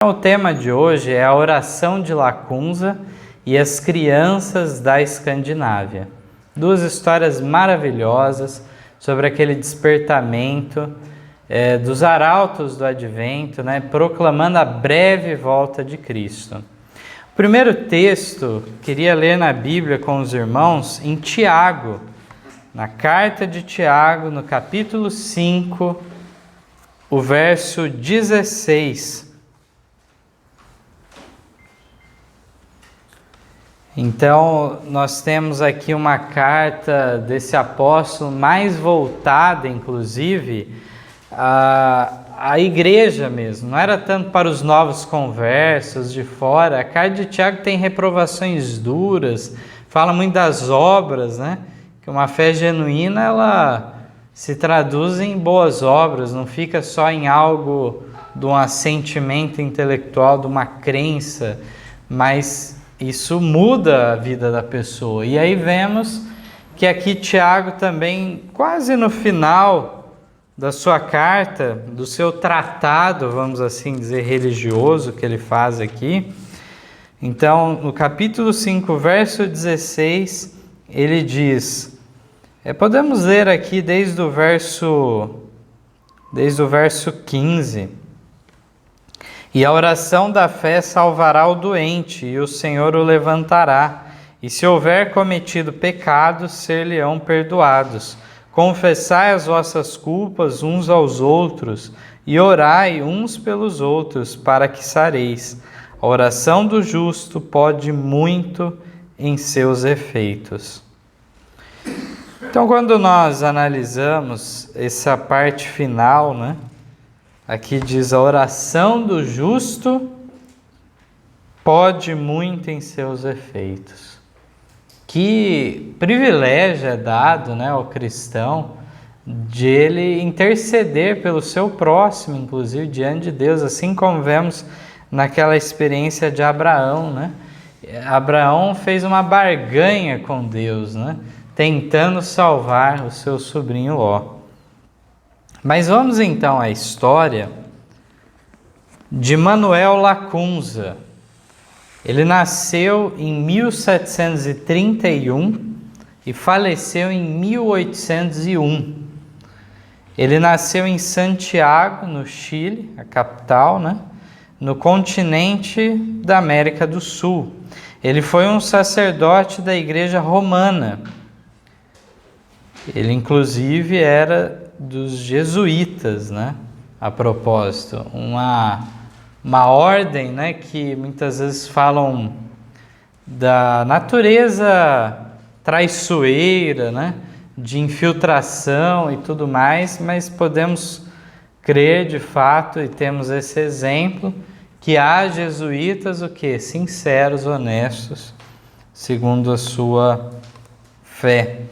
O tema de hoje é a oração de Lacunza e as crianças da Escandinávia. Duas histórias maravilhosas sobre aquele despertamento dos arautos do Advento, proclamando a breve volta de Cristo. O primeiro texto, queria ler na Bíblia com os irmãos em Tiago, na carta de Tiago, no capítulo 5, o verso 16. Então, nós temos aqui uma carta desse apóstolo mais voltada, inclusive, à igreja mesmo. Não era tanto para os novos conversos de fora. A carta de Tiago tem reprovações duras, fala muito das obras, Que uma fé genuína, ela se traduz em boas obras, não fica só em algo de um assentimento intelectual, de uma crença, mas isso muda a vida da pessoa. E aí vemos que aqui Tiago também, quase no final da sua carta, do seu tratado, vamos assim dizer, religioso que ele faz aqui. Então, no capítulo 5, verso 16, ele diz, podemos ler aqui desde o verso 15. E a oração da fé salvará o doente, e o Senhor o levantará. E se houver cometido pecados, ser-lhe-ão perdoados. Confessai as vossas culpas uns aos outros, e orai uns pelos outros, para que sareis. A oração do justo pode muito em seus efeitos. Então, quando nós analisamos essa parte final, aqui diz, a oração do justo pode muito em seus efeitos. Que privilégio é dado, ao cristão de ele interceder pelo seu próximo, inclusive diante de Deus, assim como vemos naquela experiência de Abraão, Abraão fez uma barganha com Deus, tentando salvar o seu sobrinho Ló. Mas vamos então à história de Manuel Lacunza. Ele nasceu em 1731 e faleceu em 1801. Ele nasceu em Santiago, no Chile, a capital, no continente da América do Sul. Ele foi um sacerdote da Igreja Romana. Ele, inclusive, era dos jesuítas, a propósito, uma ordem, que muitas vezes falam da natureza traiçoeira, de infiltração e tudo mais, mas podemos crer de fato, e temos esse exemplo, que há jesuítas sinceros, honestos, segundo a sua fé.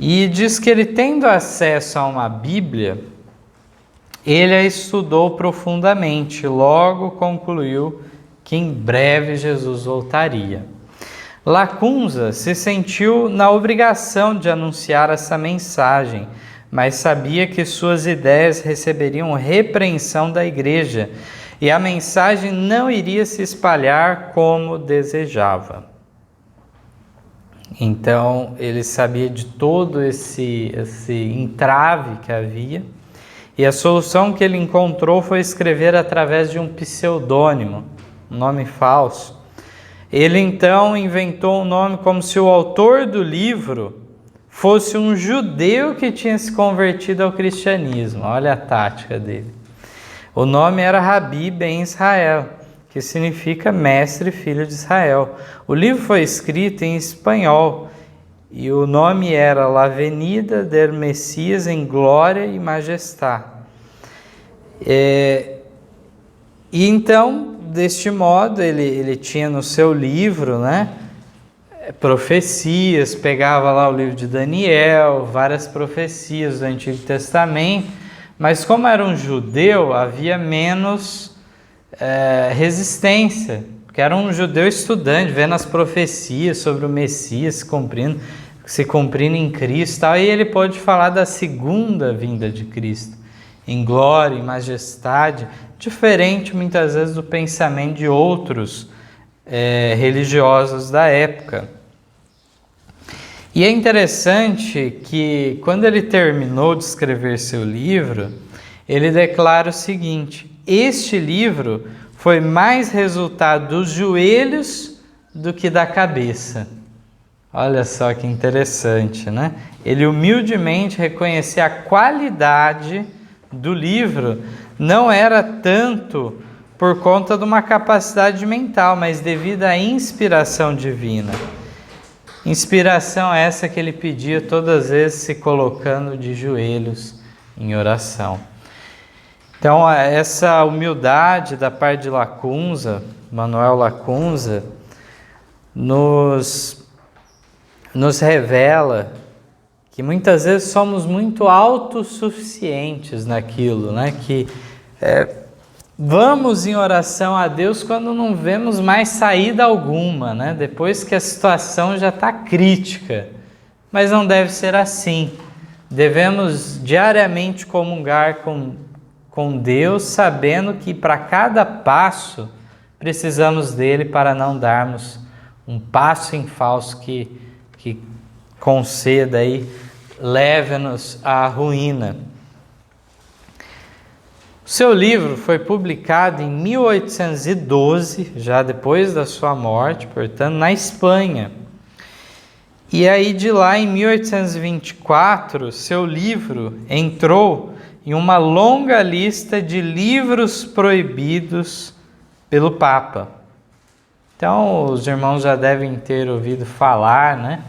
E diz que ele, tendo acesso a uma Bíblia, ele a estudou profundamente, logo concluiu que em breve Jesus voltaria. Lacunza se sentiu na obrigação de anunciar essa mensagem, mas sabia que suas ideias receberiam repreensão da igreja e a mensagem não iria se espalhar como desejava. Então, ele sabia de todo esse entrave que havia, e a solução que ele encontrou foi escrever através de um pseudônimo, um nome falso. Ele, então, inventou um nome como se o autor do livro fosse um judeu que tinha se convertido ao cristianismo. Olha a tática dele. O nome era Rabi Ben Israel, que significa mestre filho de Israel. O livro foi escrito em espanhol e o nome era L'Avenida del Messias em Glória e Majestade. E então, deste modo, ele tinha no seu livro, profecias, pegava lá o livro de Daniel, várias profecias do Antigo Testamento, mas como era um judeu, havia menos resistência, porque era um judeu estudante, vendo as profecias sobre o Messias se cumprindo em Cristo, aí ele pôde falar da segunda vinda de Cristo, em glória, em majestade, diferente muitas vezes do pensamento de outros religiosos da época. E é interessante que quando ele terminou de escrever seu livro, ele declara o seguinte: este livro foi mais resultado dos joelhos do que da cabeça. Olha só que interessante, né? Ele humildemente reconhecia a qualidade do livro, não era tanto por conta de uma capacidade mental, mas devido à inspiração divina. Inspiração essa que ele pedia todas as vezes se colocando de joelhos em oração. Então, essa humildade da parte de Lacunza, Manuel Lacunza, nos revela que muitas vezes somos muito autossuficientes naquilo, né? Que vamos em oração a Deus quando não vemos mais saída alguma, né? Depois que a situação já está crítica. Mas não deve ser assim. Devemos diariamente comungar com Deus, sabendo que para cada passo precisamos dele para não darmos um passo em falso que conceda e leve-nos à ruína. O seu livro foi publicado em 1812, já depois da sua morte, portanto, na Espanha. E aí de lá, em 1824, seu livro entrou em uma longa lista de livros proibidos pelo Papa. Então, os irmãos já devem ter ouvido falar, né,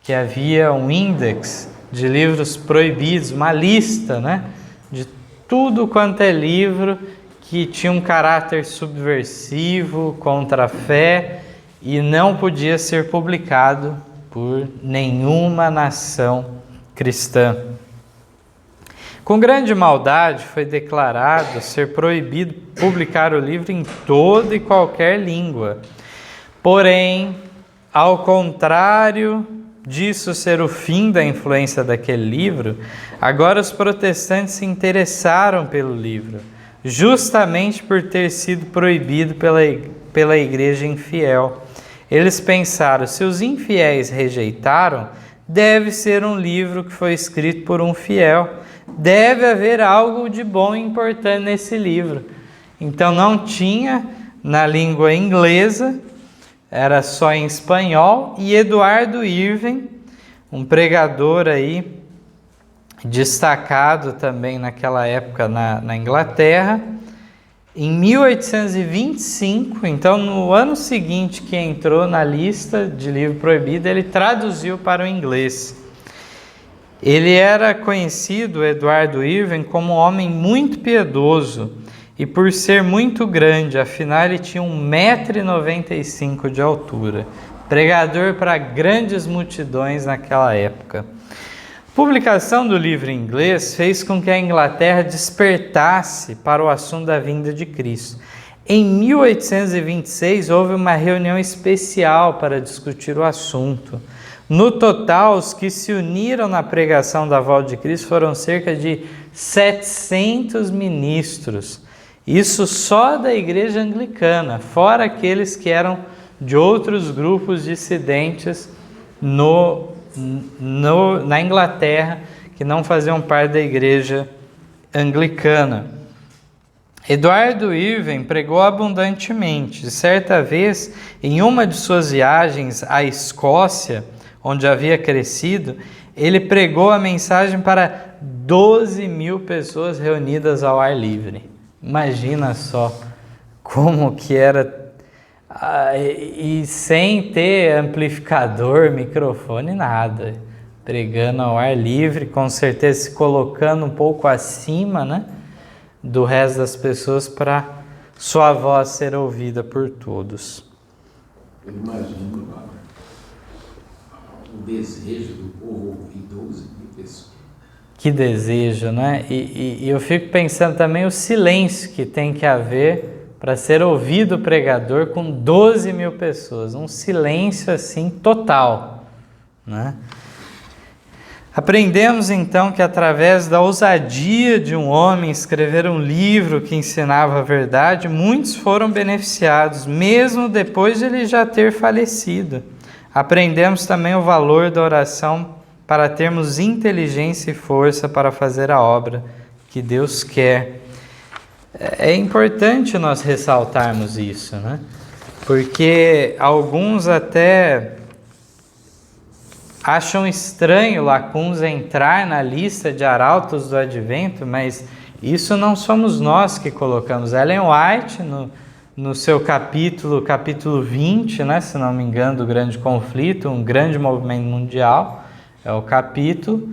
que havia um índex de livros proibidos, uma lista, né, de tudo quanto é livro que tinha um caráter subversivo, contra a fé, e não podia ser publicado por nenhuma nação cristã. Com grande maldade foi declarado ser proibido publicar o livro em toda e qualquer língua. Porém, ao contrário disso ser o fim da influência daquele livro, agora os protestantes se interessaram pelo livro, justamente por ter sido proibido pela igreja infiel. Eles pensaram: se os infiéis rejeitaram, deve ser um livro que foi escrito por um fiel. Deve haver algo de bom e importante nesse livro. Então não tinha na língua inglesa, era só em espanhol, e Eduardo Irving, um pregador aí destacado também naquela época na Inglaterra, em 1825, então no ano seguinte que entrou na lista de livro proibido, ele traduziu para o inglês. Ele era conhecido, Eduardo Irving, como um homem muito piedoso e por ser muito grande, afinal ele tinha 1,95 m de altura, pregador para grandes multidões naquela época. A publicação do livro em inglês fez com que a Inglaterra despertasse para o assunto da vinda de Cristo. Em 1826 houve uma reunião especial para discutir o assunto. No total, os que se uniram na pregação da volta de Cristo foram cerca de 700 ministros. Isso só da igreja anglicana, fora aqueles que eram de outros grupos dissidentes na Inglaterra, que não faziam parte da igreja anglicana. Eduardo Irving pregou abundantemente. Certa vez, em uma de suas viagens à Escócia, onde havia crescido, ele pregou a mensagem para 12.000 pessoas reunidas ao ar livre. Imagina só como que era, e sem ter amplificador, microfone, nada. Pregando ao ar livre, com certeza se colocando um pouco acima, né, do resto das pessoas para sua voz ser ouvida por todos. Eu imagino o desejo do povo ouvir 12.000 pessoas. Que desejo, né? E eu fico pensando também o silêncio que tem que haver para ser ouvido o pregador com 12.000 pessoas. Um silêncio assim total, né? Aprendemos então que através da ousadia de um homem escrever um livro que ensinava a verdade, muitos foram beneficiados, mesmo depois de ele já ter falecido. Aprendemos também o valor da oração para termos inteligência e força para fazer a obra que Deus quer. É importante nós ressaltarmos isso, né? Porque alguns até acham estranho Lacunza entrar na lista de arautos do Advento, mas isso não somos nós que colocamos. Ellen White, no seu capítulo 20, né, se não me engano, do Grande Conflito, um grande movimento mundial, é o capítulo,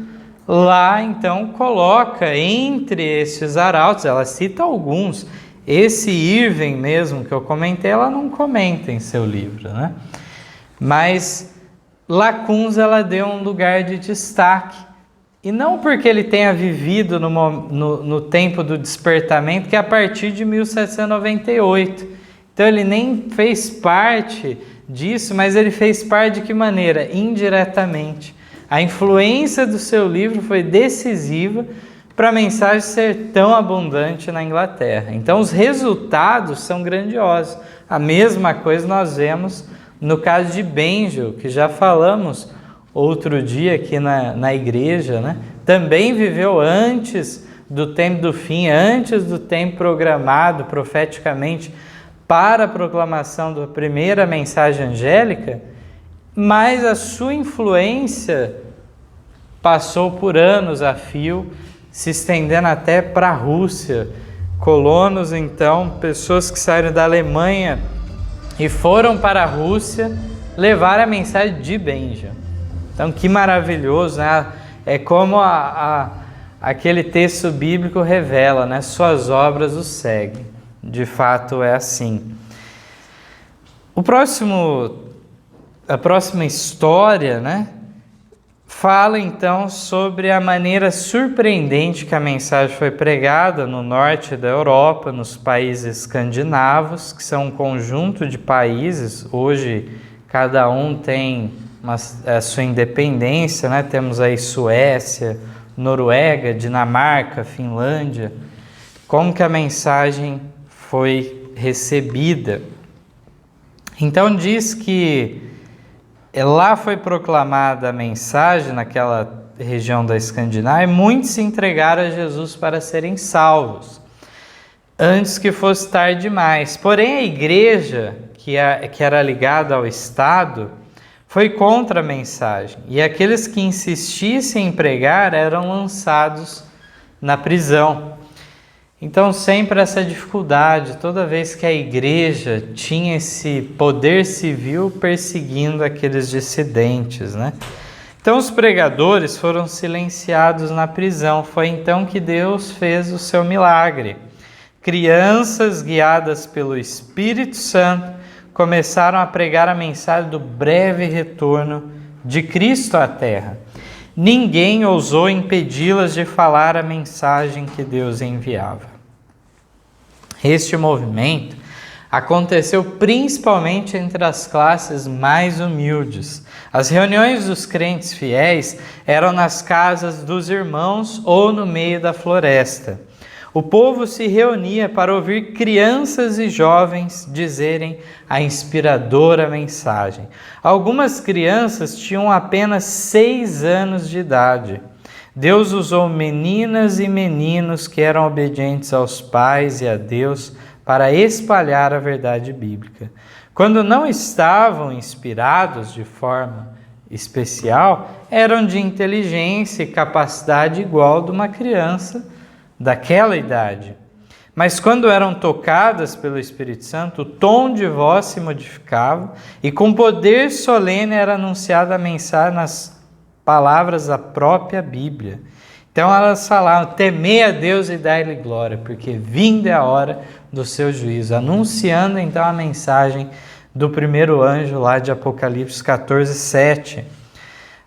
lá então coloca entre esses arautos, ela cita alguns. Esse Irving mesmo que eu comentei, ela não comenta em seu livro, né? Mas Lacunza ela deu um lugar de destaque, e não porque ele tenha vivido no tempo do despertamento, que é a partir de 1798. Então ele nem fez parte disso, mas ele fez parte de que maneira? Indiretamente. A influência do seu livro foi decisiva para a mensagem ser tão abundante na Inglaterra. Então os resultados são grandiosos. A mesma coisa nós vemos no caso de Bengel, que já falamos outro dia aqui na igreja, né? Também viveu antes do tempo do fim, antes do tempo programado profeticamente para a proclamação da primeira mensagem angélica, mas a sua influência passou por anos a fio, se estendendo até para a Rússia. Colonos, então, pessoas que saíram da Alemanha e foram para a Rússia levar a mensagem de Bengel. Então, que maravilhoso, né? É como aquele texto bíblico revela, né? Suas obras o seguem. De fato, é assim. A próxima história, né? Fala, então, sobre a maneira surpreendente que a mensagem foi pregada no norte da Europa, nos países escandinavos, que são um conjunto de países. Hoje, cada um tem a sua independência, né? Temos aí Suécia, Noruega, Dinamarca, Finlândia. Como que a mensagem foi recebida? Então, diz que lá foi proclamada a mensagem naquela região da Escandinávia e muitos se entregaram a Jesus para serem salvos, antes que fosse tarde demais. Porém, a igreja, que era ligada ao Estado, foi contra a mensagem, e aqueles que insistissem em pregar eram lançados na prisão. Então, sempre essa dificuldade, toda vez que a igreja tinha esse poder civil perseguindo aqueles dissidentes, né? Então, os pregadores foram silenciados na prisão. Foi então que Deus fez o seu milagre. Crianças guiadas pelo Espírito Santo começaram a pregar a mensagem do breve retorno de Cristo à Terra. Ninguém ousou impedi-las de falar a mensagem que Deus enviava. Este movimento aconteceu principalmente entre as classes mais humildes. As reuniões dos crentes fiéis eram nas casas dos irmãos ou no meio da floresta. O povo se reunia para ouvir crianças e jovens dizerem a inspiradora mensagem. Algumas crianças tinham apenas 6 anos de idade. Deus usou meninas e meninos que eram obedientes aos pais e a Deus para espalhar a verdade bíblica. Quando não estavam inspirados de forma especial, eram de inteligência e capacidade igual de uma criança daquela idade. Mas quando eram tocadas pelo Espírito Santo, o tom de voz se modificava e com poder solene era anunciada a mensagem nas palavras da própria Bíblia. Então elas falavam: temei a Deus e dai-lhe glória, porque vinda é a hora do seu juízo, anunciando então a mensagem do primeiro anjo lá de Apocalipse 14:7.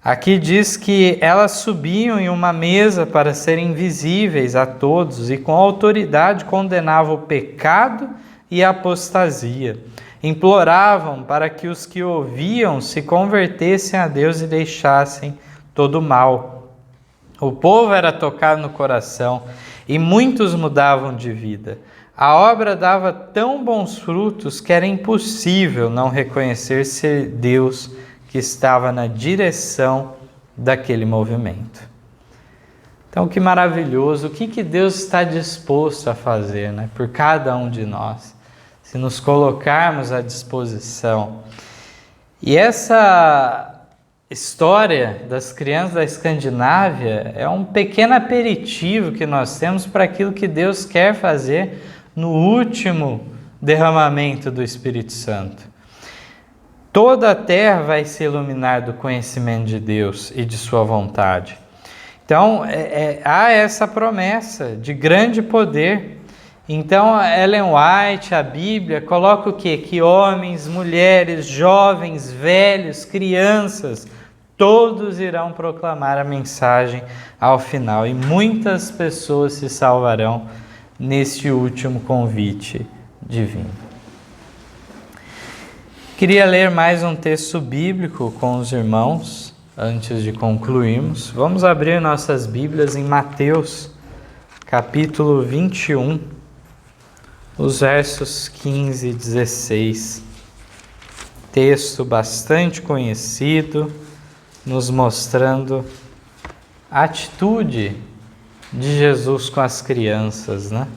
Aqui diz que elas subiam em uma mesa para serem visíveis a todos e com autoridade condenavam o pecado e a apostasia. Imploravam para que os que ouviam se convertessem a Deus e deixassem todo o mal. O povo era tocado no coração e muitos mudavam de vida. A obra dava tão bons frutos que era impossível não reconhecer ser Deus que estava na direção daquele movimento. Então, que maravilhoso, o que Deus está disposto a fazer, né, por cada um de nós, se nos colocarmos à disposição. E essa história das crianças da Escandinávia é um pequeno aperitivo que nós temos para aquilo que Deus quer fazer no último derramamento do Espírito Santo. Toda a terra vai se iluminar do conhecimento de Deus e de sua vontade. Então, há essa promessa de grande poder. Então, Ellen White, a Bíblia, coloca o quê? Que homens, mulheres, jovens, velhos, crianças, todos irão proclamar a mensagem ao final. E muitas pessoas se salvarão neste último convite divino. Queria ler mais um texto bíblico com os irmãos, antes de concluirmos. Vamos abrir nossas Bíblias em Mateus, capítulo 21, os versos 15 e 16. Texto bastante conhecido, nos mostrando a atitude de Jesus com as crianças, né?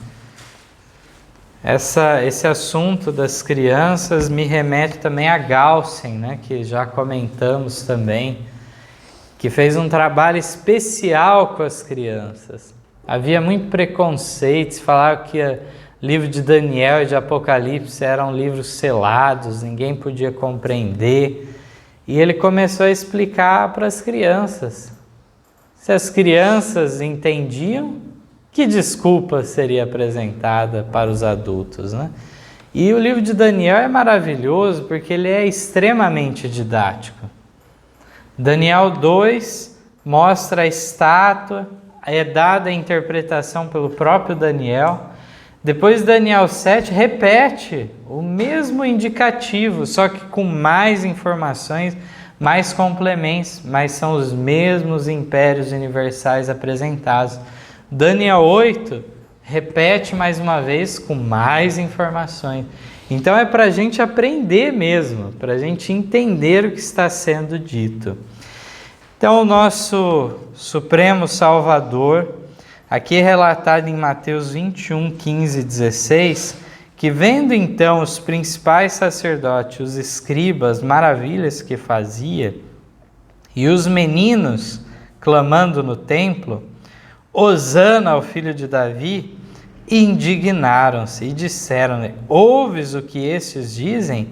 Esse assunto das crianças me remete também a Galsen, né? Que já comentamos também, que fez um trabalho especial com as crianças. Havia muito preconceito, se falava que o livro de Daniel e de Apocalipse eram livros selados, ninguém podia compreender. E ele começou a explicar para as crianças. Se as crianças entendiam, que desculpa seria apresentada para os adultos, né? E o livro de Daniel é maravilhoso porque ele é extremamente didático. Daniel 2 mostra a estátua, é dada a interpretação pelo próprio Daniel. Depois Daniel 7 repete o mesmo indicativo, só que com mais informações, mais complementos, mas são os mesmos impérios universais apresentados. Daniel 8 repete mais uma vez com mais informações. Então é para a gente aprender mesmo, para a gente entender o que está sendo dito. Então o nosso Supremo Salvador, aqui relatado em Mateus 21, 15 e 16, que vendo então os principais sacerdotes, os escribas, maravilhas que fazia, e os meninos clamando no templo, Hosana ao filho de Davi, indignaram-se e disseram-lhe: ouves o que estes dizem?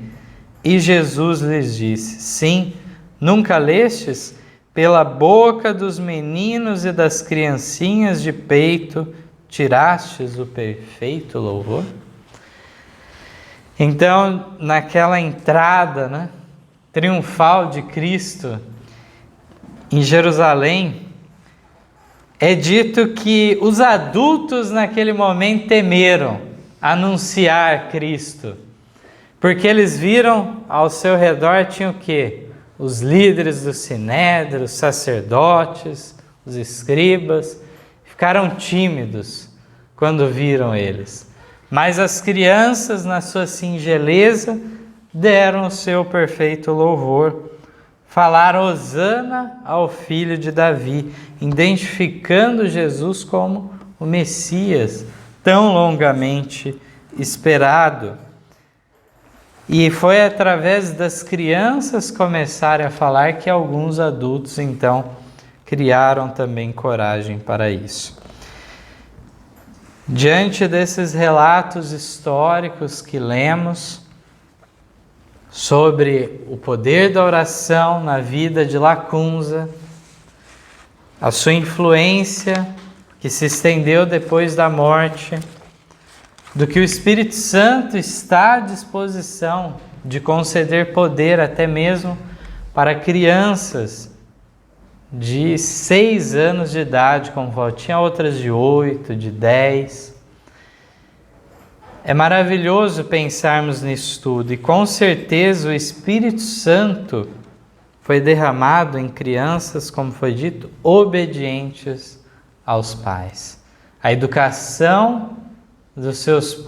E Jesus lhes disse: sim, nunca lestes? Pela boca dos meninos e das criancinhas de peito tirastes o perfeito louvor? Então, naquela entrada, né, triunfal de Cristo em Jerusalém, é dito que os adultos naquele momento temeram anunciar Cristo, porque eles viram ao seu redor tinha o quê? Os líderes do Sinédrio, os sacerdotes, os escribas, ficaram tímidos quando viram eles. Mas as crianças, na sua singeleza, deram o seu perfeito louvor. Falaram Hosana ao filho de Davi, identificando Jesus como o Messias, tão longamente esperado. E foi através das crianças começarem a falar que alguns adultos, então, criaram também coragem para isso. Diante desses relatos históricos que lemos sobre o poder da oração na vida de Lacunza, a sua influência que se estendeu depois da morte, do que o Espírito Santo está à disposição de conceder poder até mesmo para crianças de 6 anos de idade, como falou, tinha outras de 8, de 10. É maravilhoso pensarmos nisso tudo e com certeza o Espírito Santo foi derramado em crianças, como foi dito, obedientes aos pais. A educação dos seus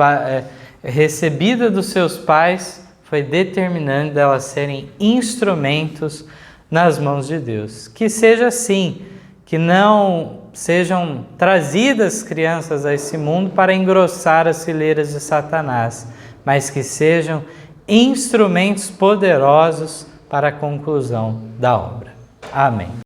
recebida dos seus pais foi determinante delas serem instrumentos nas mãos de Deus. Que seja assim, que não sejam trazidas crianças a esse mundo para engrossar as fileiras de Satanás, mas que sejam instrumentos poderosos para a conclusão da obra. Amém.